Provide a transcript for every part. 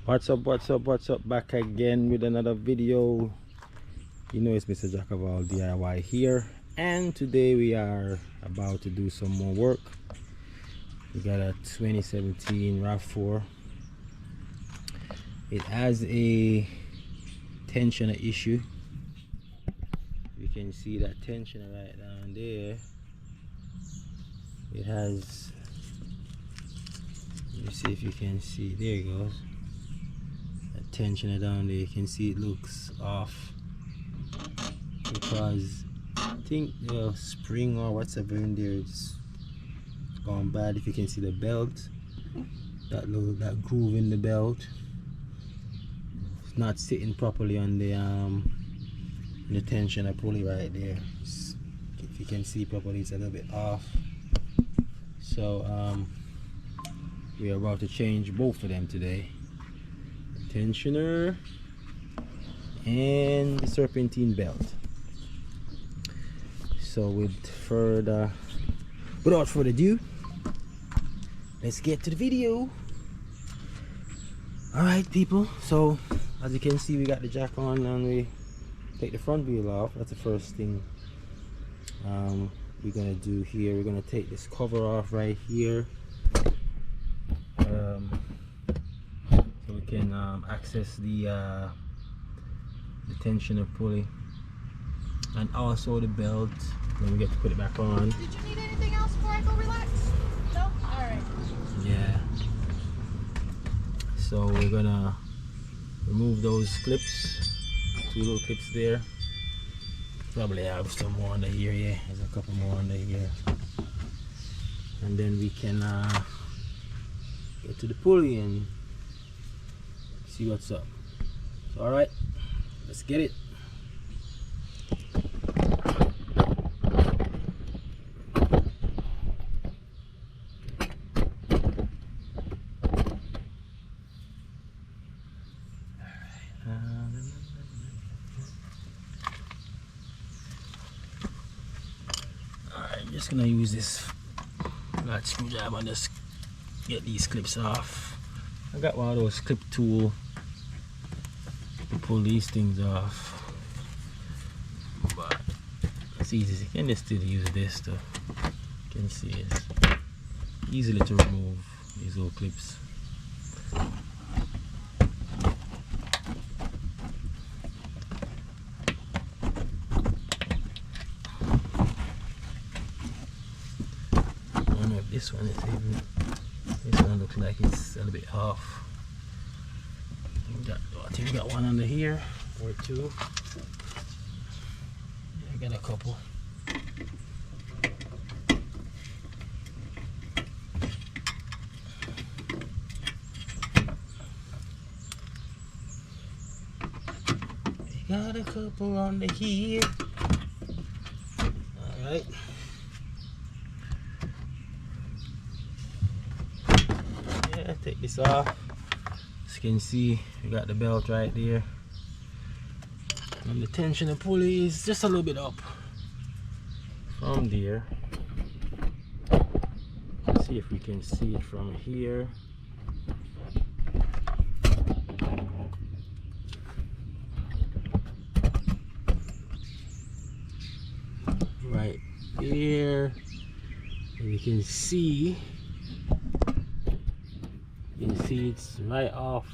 What's up, back again with another video. You know, it's Mr. Jack of all DIY here, and today we are about to do some more work. We got a 2017 RAV4. It has a tensioner issue. You can see that tensioner right down there. It has, let me see if you can see, there it goes. That tensioner down there, you can see it looks off because I think the spring or whatever in there it's gone bad. If you can see the belt, that groove in the belt, it's not sitting properly on the tensioner pulley right there. If you can see properly, it's a little bit off. So we are about to change both of them today, the tensioner and the serpentine belt. So without further ado, let's get to the video. Alright people, so as you can see, we got the jack on and we take the front wheel off. That's the first thing we're gonna do here. We're gonna take this cover off right here, so we can access the tensioner pulley and also the belt when we get to put it back on. Did you need anything else before I go relax? No? Alright. Yeah. So we're gonna remove those clips, two little clips there. Probably have some more under here, yeah. There's a couple more under here. And then we can get to the pulley and see what's up. So, alright, let's get it. Just gonna use this flat screwdriver and just get these clips off. I got one of those clip tool to pull these things off, but it's easy. You can just still use this to, you can see it's easily to remove these little clips. This one is even, this one looks like it's a little bit off. I think we got one under here or two. Yeah, I got a couple. We got a couple under here. All right. Take this off. As you can see, we got the belt right there, and the tensioner pulley is just a little bit up from there. Let's see if we can see it from here. Right there, and you can see. You can see it's right off.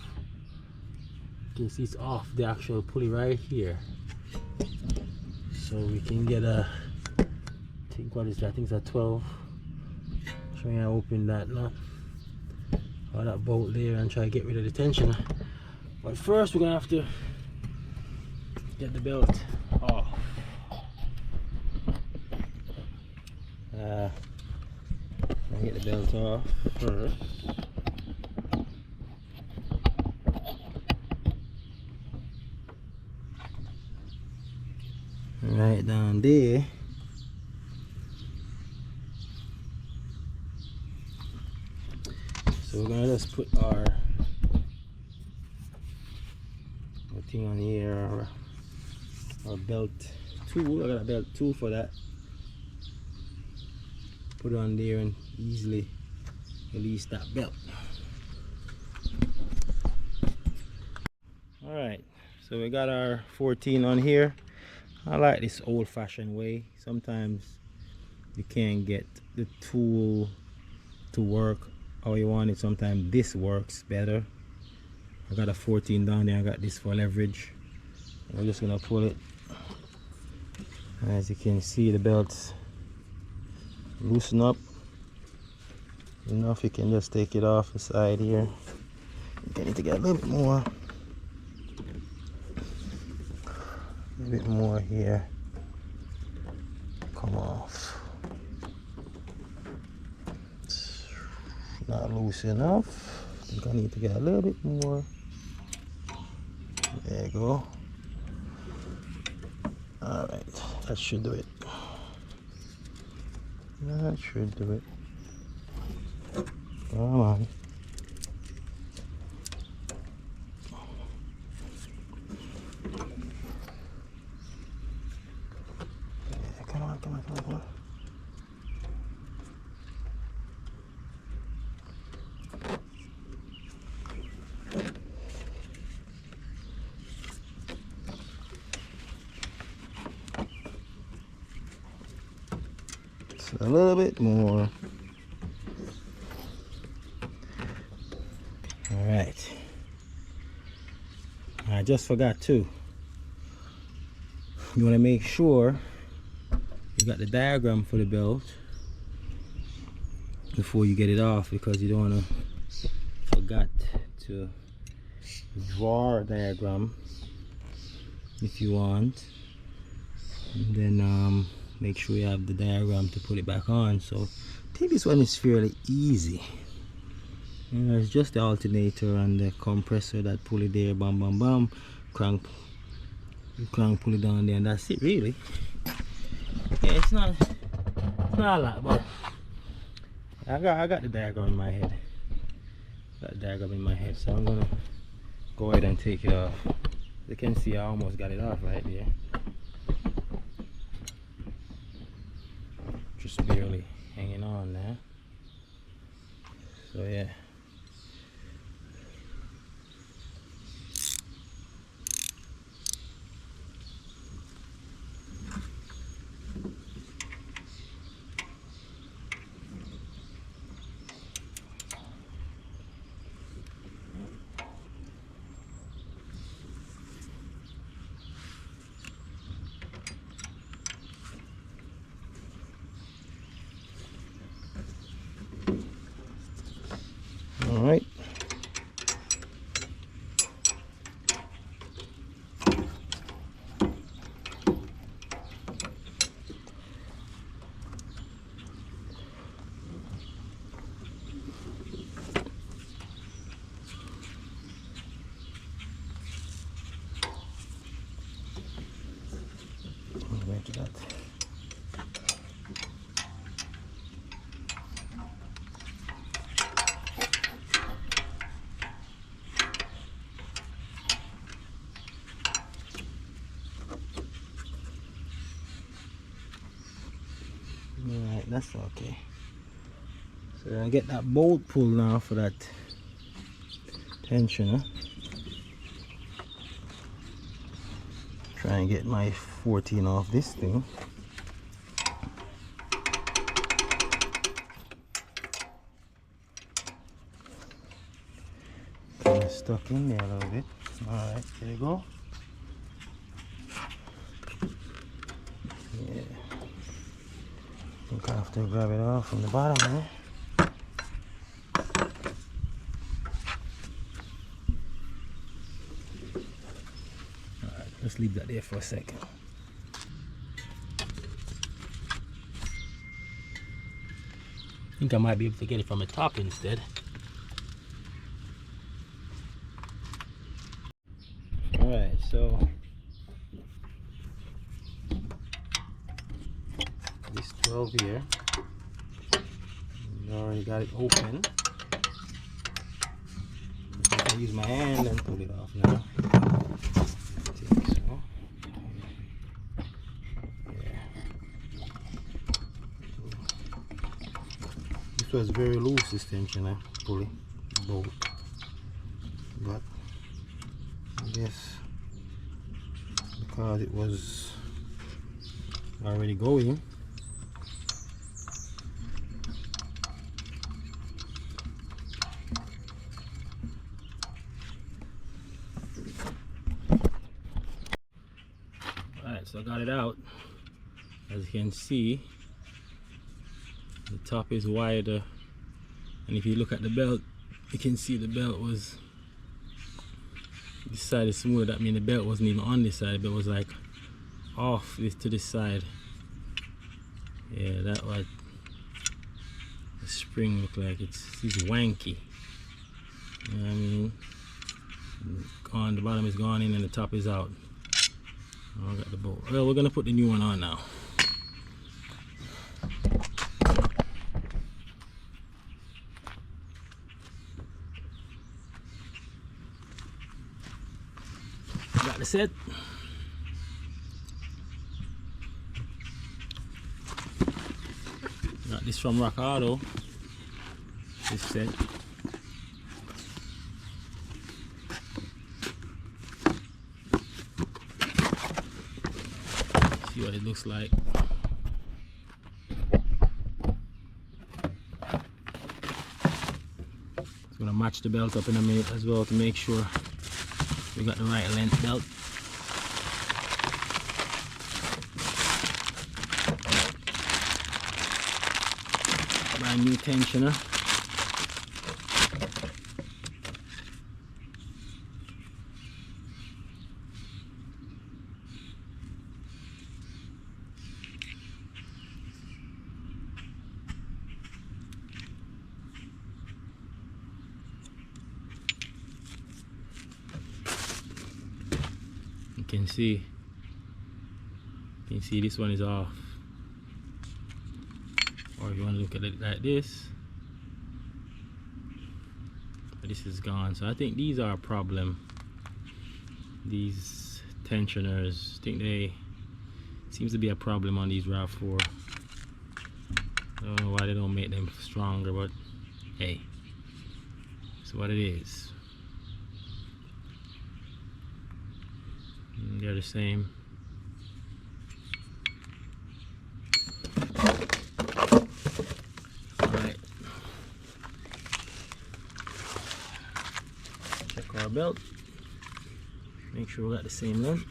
You can see it's off the actual pulley right here. So we can get a, I think what is that? I think it's a 12. Try and open that nut or that bolt there and try to get rid of the tensioner. But first we're gonna have to get the belt off. Get the belt off first. Right down there. So we're gonna just put our thing on here, our belt tool. I got a belt tool for that. Put it on there and easily release that belt. So we got our 14 on here. I like this old-fashioned way. Sometimes you can't get the tool to work how you want it. Sometimes this works better. I got a 14 down there. I got this for leverage. I'm just gonna pull it. As you can see, the belts loosen up enough. You can just take it off the side here. You need to get a little bit more. A bit more here. Come off. It's not loose enough. I think I need to get a little bit more. There you go. Alright, that should do it. That should do it. Come on. Come on. Just a little bit more. All right. I just forgot too. You want to make sure you got the diagram for the belt before you get it off, because you don't want to forget to draw a diagram if you want, and then make sure you have the diagram to put it back on. So I think this one is fairly easy. You know, it's just the alternator and the compressor that pull it there, bam bam bam, crank pull it down there, and that's it really. Yeah, it's not a lot, but I got the diagram in my head. So I'm gonna go ahead and take it off. You can see I almost got it off right there. Just barely hanging on there. So yeah. All right. Make that. Alright, that's okay. So I get that bolt pull now for that tensioner. Try and get my 14 off this thing. Kind of stuck in there a little bit. Alright, there you go. Yeah. I think I have to grab it off from the bottom there. Alright, let's leave that there for a second. I think I might be able to get it from the top instead. Alright, so this 12 here, I already got it open. I can use my hand and pull it off now. I think so. Yeah. This was very loose, this tensioner pulley bolt, but I guess thought it was already going. Alright, so I got it out. As you can see, the top is wider, and if you look at the belt, you can see the belt was, this side is smooth. That means the belt wasn't even on this side, but it was like off this to this side. Yeah, that what the spring look like. It's wanky. You know what I mean? Gone, the bottom is gone in and the top is out. Oh, I got the bolt. Well, we're gonna put the new one on now. Got the set. Got this from Rock Auto. This set. See what it looks like. It's gonna match the belt up in a minute as well to make sure we got the right length belt. Brand new tensioner. You can see this one is off, or if you want to look at it like this, this is gone. So I think these are a problem, these tensioners. I think they seems to be a problem on these RAV4. I don't know why they don't make them stronger, but hey, it's what it is. They're the same. Alright. Check our belt. Make sure we got the same length.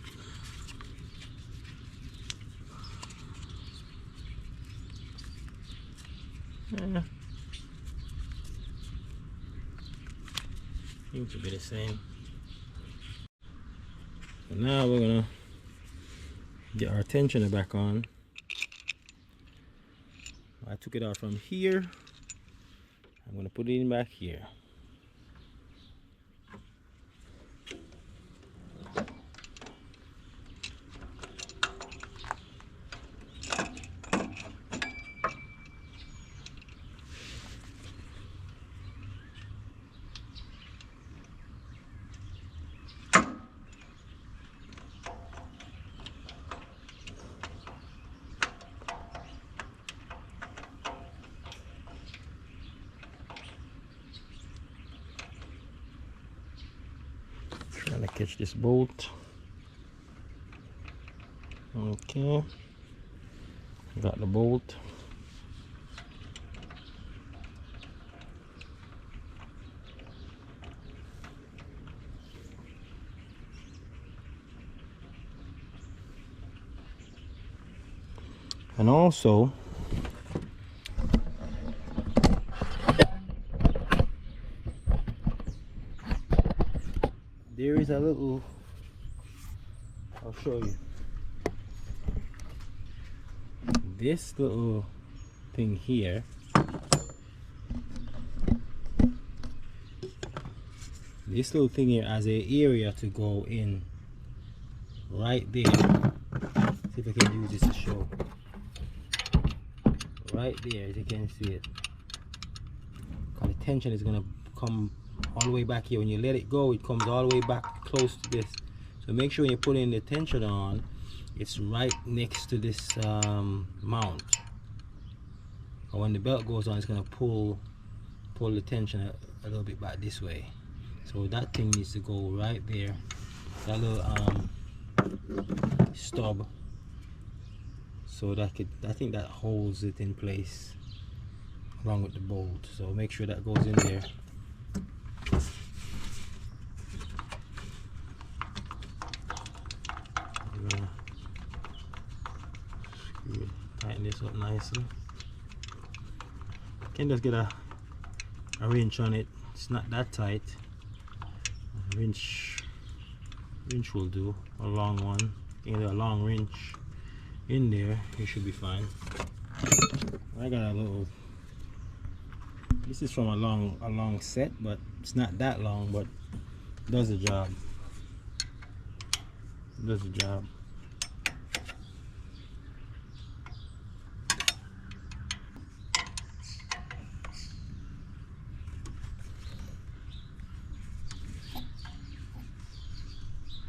Seems to be the same. So now we're gonna get our tensioner back on. I took it out from here. I'm gonna put it in back here. Trying to catch this bolt. Okay, got the bolt. And also there is a little, I'll show you, this little thing here, this little thing here has an area to go in right there. See if I can use this to show. Right there, as you can see it, because the tension is going to come all the way back here. When you let it go, it comes all the way back close to this. So make sure when you're putting the tension on, it's right next to this mount. Or when the belt goes on, it's going to pull the tension a little bit back this way. So that thing needs to go right there. That little stub, so that I think that holds it in place along with the bolt. So make sure that goes in there. Tighten this up nicely. Can just get a wrench on it. It's not that tight. A wrench will do. A long one. You can do a long wrench in there. You should be fine. I got a little. This is from a long set, but it's not that long, but it does the job. It does the job.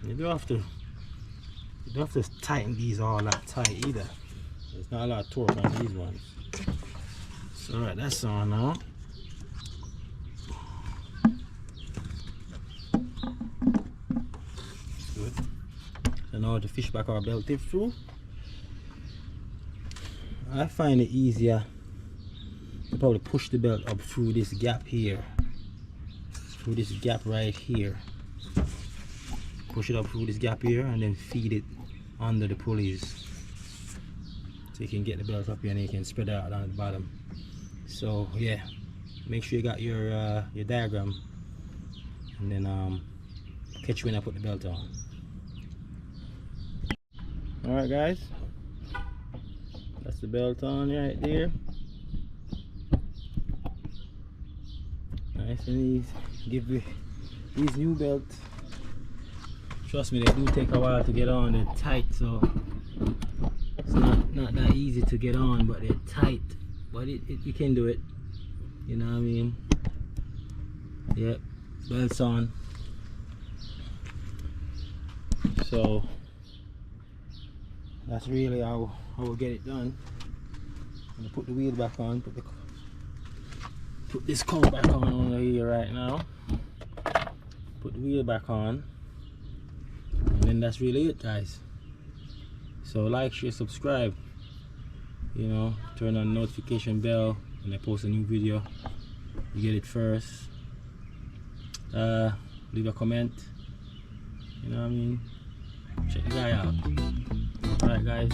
You don't have to tighten these all that tight either. There's not a lot of torque on these ones. So alright, that's on now. Good. So now to fish back our belt tip through. I find it easier to probably push the belt up through this gap here. Through this gap right here. Push it up through this gap here and then feed it under the pulleys, so you can get the belt up here and you can spread it out down at the bottom. So yeah, make sure you got your diagram, and then catch you when I put the belt on. Alright guys, that's the belt on right there. Nice and easy. Give these new belts. Trust me, they do take a while to get on. They're tight, so it's not that easy to get on, but they're tight. But you can do it. You know what I mean? Yep, belts on. So that's really how we'll get it done. I'm gonna put the wheel back on. Put this cover back on over here right now. Put the wheel back on. And then that's really it, guys. So like, share, subscribe, you know, turn on the notification bell when I post a new video. You get it first. Leave a comment, you know what I mean. Check the guy out. Alright guys,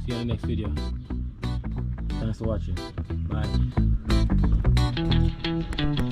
see you in the next video. Thanks for watching. Bye.